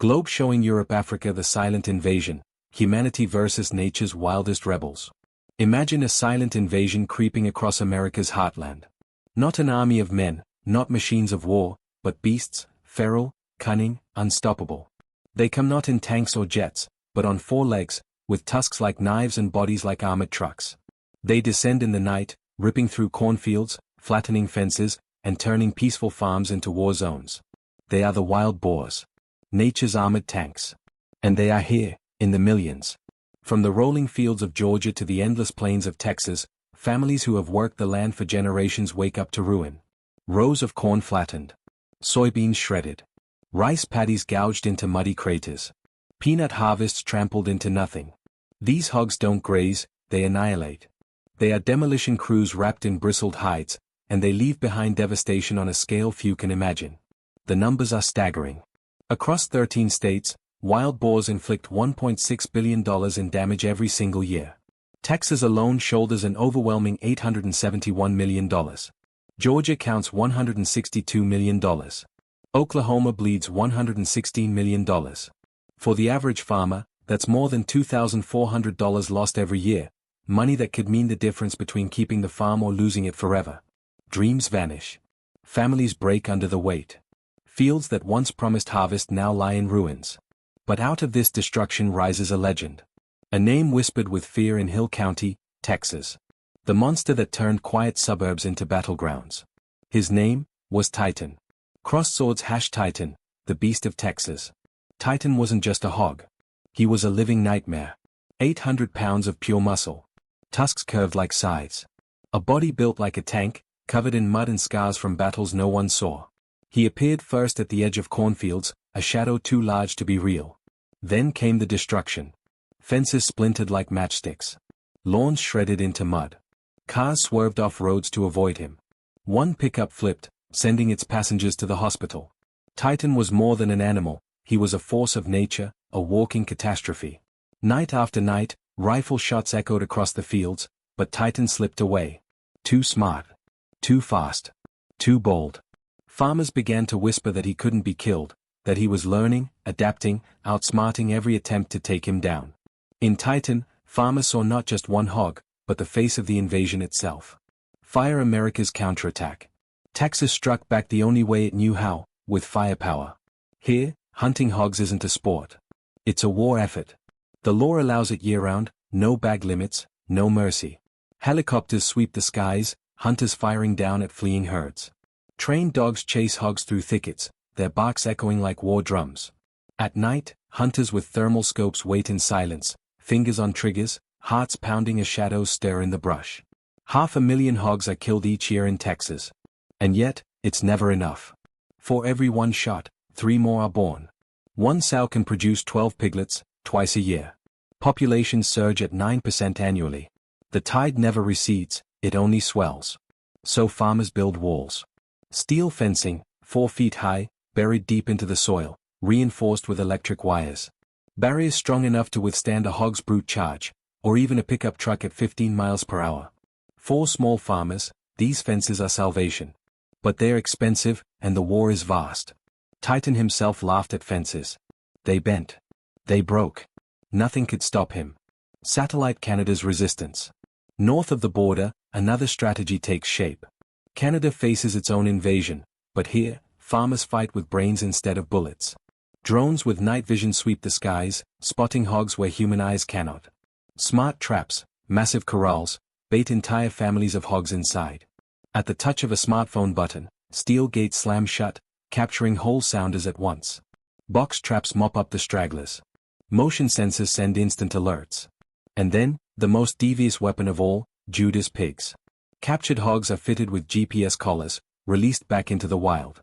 Globe showing Europe-Africa the silent invasion, humanity versus nature's wildest rebels. Imagine a silent invasion creeping across America's heartland. Not an army of men, not machines of war, but beasts, feral, cunning, unstoppable. They come not in tanks or jets, but on four legs, with tusks like knives and bodies like armored trucks. They descend in the night, ripping through cornfields, flattening fences, and turning peaceful farms into war zones. They are the wild boars. Nature's armored tanks. And they are here, in the millions. From the rolling fields of Georgia to the endless plains of Texas, families who have worked the land for generations wake up to ruin. Rows of corn flattened. Soybeans shredded. Rice paddies gouged into muddy craters. Peanut harvests trampled into nothing. These hogs don't graze, they annihilate. They are demolition crews wrapped in bristled hides, and they leave behind devastation on a scale few can imagine. The numbers are staggering. Across 13 states, wild boars inflict $1.6 billion in damage every single year. Texas alone shoulders an overwhelming $871 million. Georgia counts $162 million. Oklahoma bleeds $116 million. For the average farmer, that's more than $2,400 lost every year, money that could mean the difference between keeping the farm or losing it forever. Dreams vanish. Families break under the weight. Fields that once promised harvest now lie in ruins. But out of this destruction rises a legend. A name whispered with fear in Hill County, Texas. The monster that turned quiet suburbs into battlegrounds. His name was Titan. Crossed swords #Titan, the beast of Texas. Titan wasn't just a hog. He was a living nightmare. 800 pounds of pure muscle. Tusks curved like scythes. A body built like a tank, covered in mud and scars from battles no one saw. He appeared first at the edge of cornfields, a shadow too large to be real. Then came the destruction. Fences splintered like matchsticks. Lawns shredded into mud. Cars swerved off roads to avoid him. One pickup flipped, sending its passengers to the hospital. Titan was more than an animal, he was a force of nature, a walking catastrophe. Night after night, rifle shots echoed across the fields, but Titan slipped away. Too smart. Too fast. Too bold. Farmers began to whisper that he couldn't be killed, that he was learning, adapting, outsmarting every attempt to take him down. In Titan, farmers saw not just one hog, but the face of the invasion itself. Fire America's counterattack. Texas struck back the only way it knew how, with firepower. Here, hunting hogs isn't a sport. It's a war effort. The law allows it year-round, no bag limits, no mercy. Helicopters sweep the skies, hunters firing down at fleeing herds. Trained dogs chase hogs through thickets, their barks echoing like war drums. At night, hunters with thermal scopes wait in silence, fingers on triggers, hearts pounding as shadows stir in the brush. 500,000 hogs are killed each year in Texas. And yet, it's never enough. For every one shot, 3 more are born. One sow can produce 12 piglets, twice a year. Populations surge at 9% annually. The tide never recedes, it only swells. So farmers build walls. Steel fencing, 4 feet high, buried deep into the soil, reinforced with electric wires. Barriers strong enough to withstand a hog's brute charge, or even a pickup truck at 15 miles per hour. For small farmers, these fences are salvation. But they're expensive, and the war is vast. Titan himself laughed at fences. They bent. They broke. Nothing could stop him. Satellite Canada's resistance. North of the border, another strategy takes shape. Canada faces its own invasion, but here, farmers fight with brains instead of bullets. Drones with night vision sweep the skies, spotting hogs where human eyes cannot. Smart traps, massive corrals, bait entire families of hogs inside. At the touch of a smartphone button, steel gates slam shut, capturing whole sounders at once. Box traps mop up the stragglers. Motion sensors send instant alerts. And then, the most devious weapon of all, Judas pigs. Captured hogs are fitted with GPS collars, released back into the wild.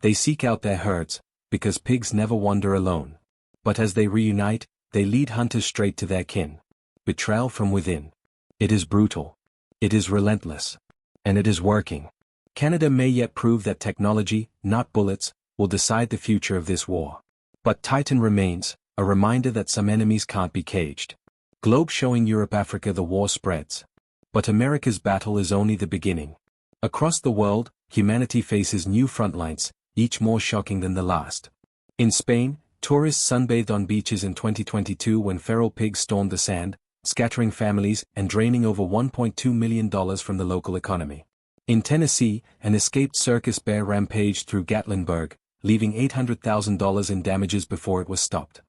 They seek out their herds, because pigs never wander alone. But as they reunite, they lead hunters straight to their kin. Betrayal from within. It is brutal. It is relentless. And it is working. Canada may yet prove that technology, not bullets, will decide the future of this war. But Titan remains, a reminder that some enemies can't be caged. Globe showing Europe-Africa the war spreads. But America's battle is only the beginning. Across the world, humanity faces new front lines, each more shocking than the last. In Spain, Tourists sunbathed on beaches in 2022 when feral pigs stormed the sand, scattering families and draining over $1.2 million from the local economy. In Tennessee, an escaped circus bear rampaged through Gatlinburg, leaving $800,000 in damages before it was stopped.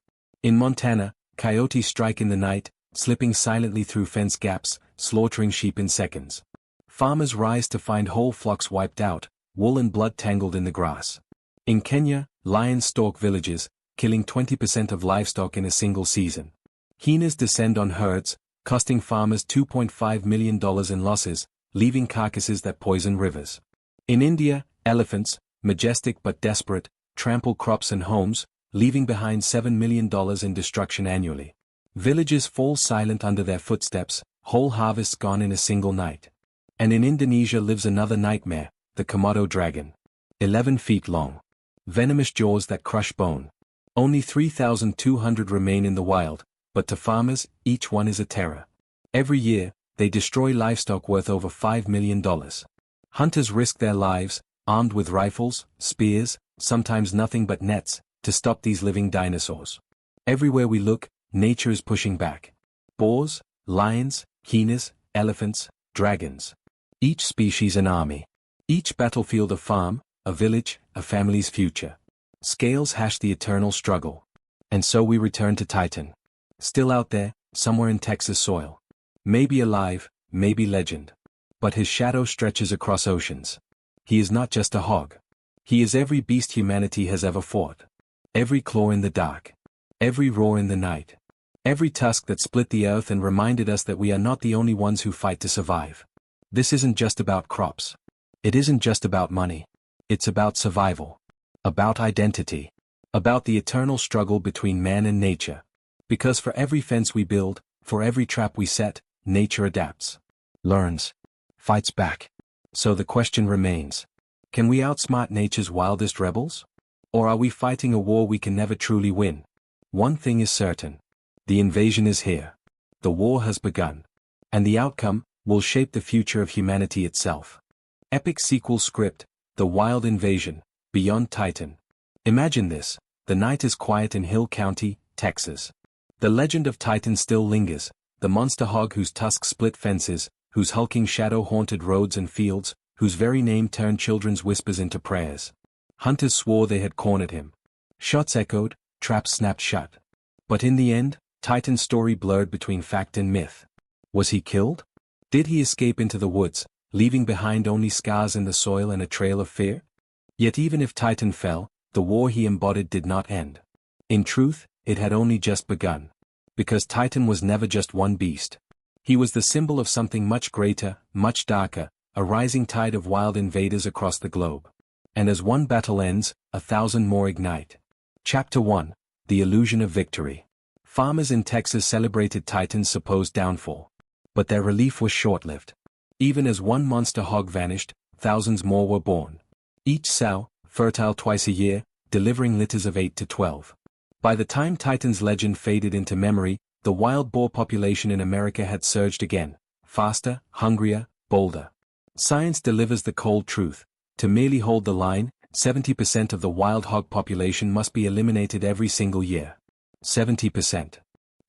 In Montana, coyotes strike in the night, slipping silently through fence gaps, slaughtering sheep in seconds. Farmers rise to find whole flocks wiped out, wool and blood tangled in the grass. In Kenya, lions stalk villages, killing 20% of livestock in a single season. Hyenas descend on herds, costing farmers $2.5 million in losses, leaving carcasses that poison rivers. In India, elephants, majestic but desperate, trample crops and homes, leaving behind $7 million in destruction annually. Villages fall silent under their footsteps, whole harvests gone in a single night. And in Indonesia lives another nightmare, the Komodo dragon. 11 feet long. Venomous jaws that crush bone. Only 3,200 remain in the wild, but to farmers, each one is a terror. Every year, they destroy livestock worth over $5 million. Hunters risk their lives, armed with rifles, spears, sometimes nothing but nets, to stop these living dinosaurs. Everywhere we look, nature is pushing back. Boars, lions, hyenas, elephants, dragons. Each species an army. Each battlefield a farm, a village, a family's future. Scales hash the eternal struggle. And so we return to Titan. Still out there, somewhere in Texas soil. Maybe alive, maybe legend. But his shadow stretches across oceans. He is not just a hog. He is every beast humanity has ever fought. Every claw in the dark. Every roar in the night. Every tusk that split the earth and reminded us that we are not the only ones who fight to survive. This isn't just about crops. It isn't just about money. It's about survival. About identity. About the eternal struggle between man and nature. Because for every fence we build, for every trap we set, nature adapts. Learns. Fights back. So the question remains. Can we outsmart nature's wildest rebels? Or are we fighting a war we can never truly win? One thing is certain. The invasion is here. The war has begun. And the outcome will shape the future of humanity itself. Epic sequel script, The Wild Invasion, Beyond Titan. Imagine this, the night is quiet in Hill County, Texas. The legend of Titan still lingers, the monster hog whose tusks split fences, whose hulking shadow haunted roads and fields, whose very name turned children's whispers into prayers. Hunters swore they had cornered him. Shots echoed, traps snapped shut. But in the end, Titan's story blurred between fact and myth. Was he killed? Did he escape into the woods, leaving behind only scars in the soil and a trail of fear? Yet even if Titan fell, the war he embodied did not end. In truth, it had only just begun. Because Titan was never just one beast. He was the symbol of something much greater, much darker, a rising tide of wild invaders across the globe. And as one battle ends, 1,000 more ignite. Chapter 1, The Illusion of Victory. Farmers in Texas celebrated Titan's supposed downfall. But their relief was short-lived. Even as one monster hog vanished, thousands more were born. Each sow, fertile twice a year, delivering litters of 8 to 12. By the time Titan's legend faded into memory, the wild boar population in America had surged again, faster, hungrier, bolder. Science delivers the cold truth. To merely hold the line, 70% of the wild hog population must be eliminated every single year. 70%.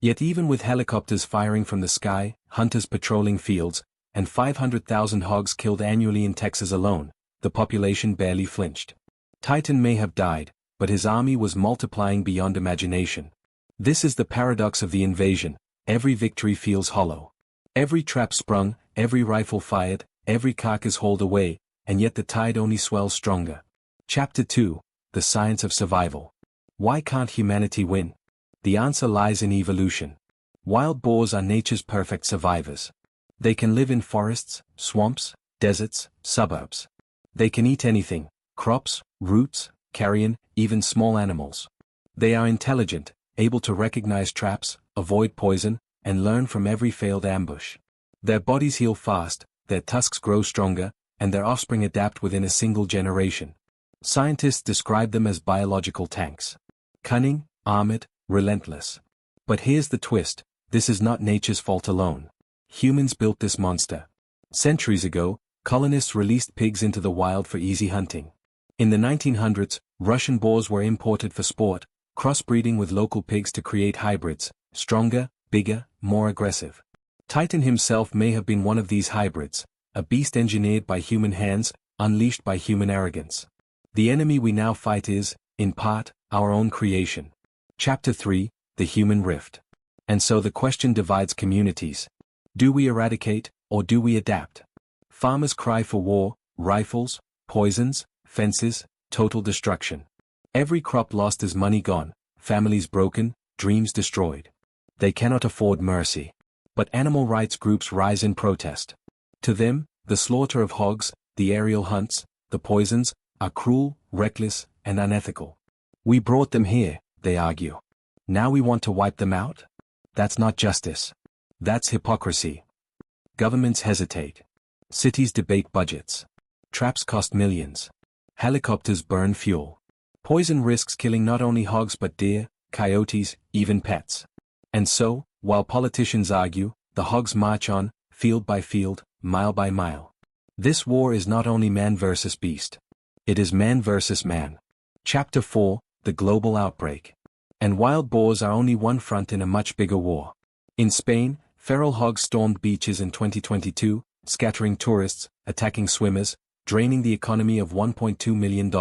Yet even with helicopters firing from the sky, hunters patrolling fields, and 500,000 hogs killed annually in Texas alone, the population barely flinched. Titan may have died, but his army was multiplying beyond imagination. This is the paradox of the invasion. Every victory feels hollow. Every trap sprung, every rifle fired, every carcass hauled away, and yet the tide only swells stronger. Chapter 2, The Science of Survival. Why can't humanity win? The answer lies in evolution. Wild boars are nature's perfect survivors. They can live in forests, swamps, deserts, suburbs. They can eat anything, crops, roots, carrion, even small animals. They are intelligent, able to recognize traps, avoid poison, and learn from every failed ambush. Their bodies heal fast, their tusks grow stronger, and their offspring adapt within a single generation. Scientists describe them as biological tanks. Cunning, armored, relentless. But here's the twist, this is not nature's fault alone. Humans built this monster. Centuries ago, colonists released pigs into the wild for easy hunting. In the 1900s, Russian boars were imported for sport, crossbreeding with local pigs to create hybrids, stronger, bigger, more aggressive. Titan himself may have been one of these hybrids, a beast engineered by human hands, unleashed by human arrogance. The enemy we now fight is, in part, our own creation. Chapter 3, The Human Rift. And so the question divides communities. Do we eradicate, or do we adapt? Farmers cry for war, rifles, poisons, fences, total destruction. Every crop lost is money gone, families broken, dreams destroyed. They cannot afford mercy. But animal rights groups rise in protest. To them, the slaughter of hogs, the aerial hunts, the poisons, are cruel, reckless, and unethical. We brought them here, they argue. Now we want to wipe them out? That's not justice. That's hypocrisy. Governments hesitate. Cities debate budgets. Traps cost millions. Helicopters burn fuel. Poison risks killing not only hogs but deer, coyotes, even pets. And so, while politicians argue, the hogs march on, field by field, mile by mile. This war is not only man versus beast. It is man versus man. Chapter 4, The Global Outbreak. And wild boars are only one front in a much bigger war. In Spain, feral hogs stormed beaches in 2022, scattering tourists, attacking swimmers, draining the economy of $1.2 million.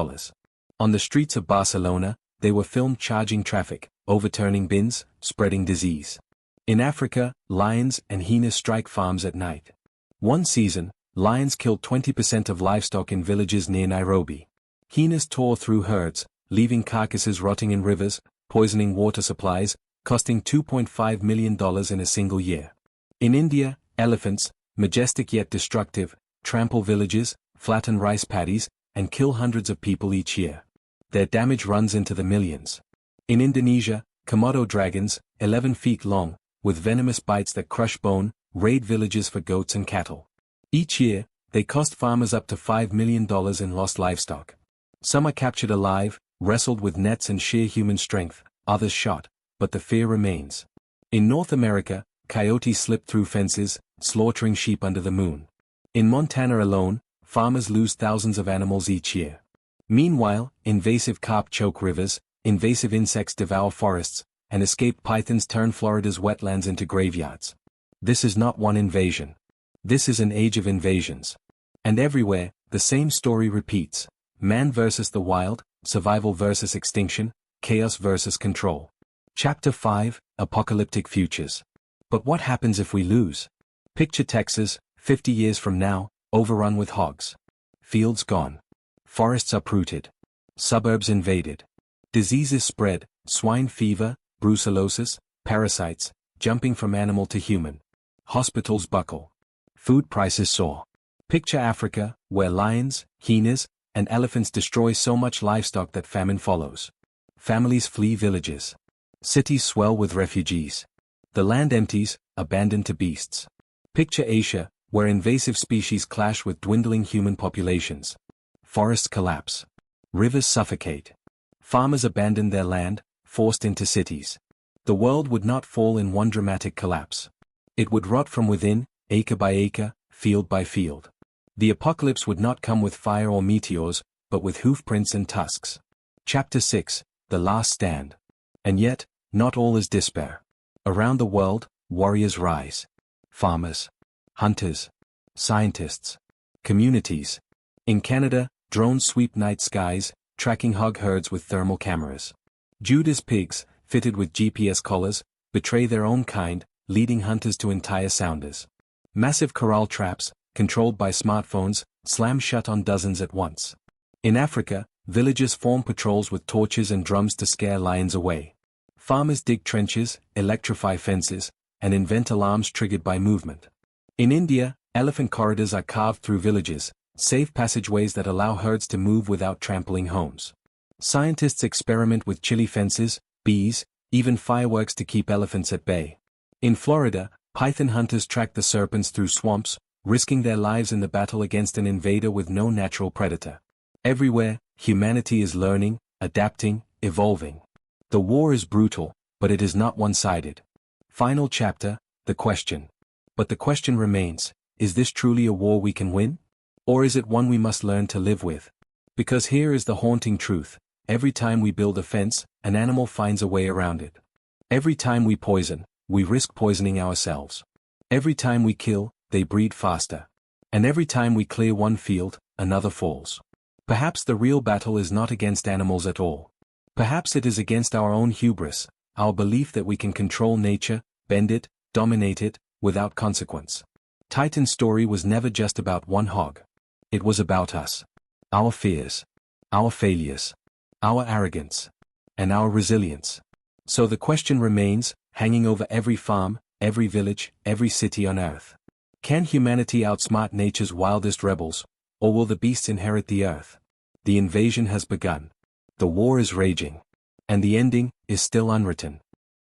On the streets of Barcelona, they were filmed charging traffic, overturning bins, spreading disease. In Africa, lions and hyenas strike farms at night. One season, lions killed 20% of livestock in villages near Nairobi. Hyenas tore through herds, leaving carcasses rotting in rivers, poisoning water supplies, costing $2.5 million in a single year. In India, elephants, majestic yet destructive, trample villages, flatten rice paddies, and kill hundreds of people each year. Their damage runs into the millions. In Indonesia, Komodo dragons, 11 feet long, with venomous bites that crush bone, raid villages for goats and cattle. Each year, they cost farmers up to $5 million in lost livestock. Some are captured alive, wrestled with nets and sheer human strength, others shot, but the fear remains. In North America, coyotes slip through fences, slaughtering sheep under the moon. In Montana alone, farmers lose thousands of animals each year. Meanwhile, invasive carp choke rivers, invasive insects devour forests, and escaped pythons turn Florida's wetlands into graveyards. This is not one invasion. This is an age of invasions. And everywhere, the same story repeats. Man versus the wild, survival versus extinction, chaos versus control. Chapter 5, Apocalyptic Futures. But what happens if we lose? Picture Texas, 50 years from now, overrun with hogs. Fields gone. Forests uprooted. Suburbs invaded. Diseases spread, swine fever, brucellosis, parasites, jumping from animal to human. Hospitals buckle. Food prices soar. Picture Africa, where lions, hyenas, and elephants destroy so much livestock that famine follows. Families flee villages. Cities swell with refugees. The land empties, abandoned to beasts. Picture Asia, where invasive species clash with dwindling human populations. Forests collapse. Rivers suffocate. Farmers abandon their land, forced into cities. The world would not fall in one dramatic collapse. It would rot from within, acre by acre, field by field. The apocalypse would not come with fire or meteors, but with hoofprints and tusks. Chapter 6, The Last Stand. And yet, not all is despair. Around the world, warriors rise. Farmers. Hunters. Scientists. Communities. In Canada, drones sweep night skies, tracking hog herds with thermal cameras. Judas pigs, fitted with GPS collars, betray their own kind, leading hunters to entire sounders. Massive corral traps, controlled by smartphones, slam shut on dozens at once. In Africa, villagers form patrols with torches and drums to scare lions away. Farmers dig trenches, electrify fences, and invent alarms triggered by movement. In India, elephant corridors are carved through villages, safe passageways that allow herds to move without trampling homes. Scientists experiment with chili fences, bees, even fireworks to keep elephants at bay. In Florida, python hunters track the serpents through swamps, risking their lives in the battle against an invader with no natural predator. Everywhere, humanity is learning, adapting, evolving. The war is brutal, but it is not one-sided. Final chapter, the question. But the question remains, is this truly a war we can win? Or is it one we must learn to live with? Because here is the haunting truth, Every time we build a fence, an animal finds a way around it. Every time we poison, we risk poisoning ourselves. Every time we kill, they breed faster. And every time we clear one field, another falls. Perhaps the real battle is not against animals at all. Perhaps it is against our own hubris, our belief that we can control nature, bend it, dominate it, without consequence. Titan's story was never just about one hog. It was about us. Our fears. Our failures. Our arrogance. And our resilience. So the question remains, hanging over every farm, every village, every city on earth. Can humanity outsmart nature's wildest rebels, or will the beasts inherit the earth? The invasion has begun. The war is raging. And the ending is still unwritten.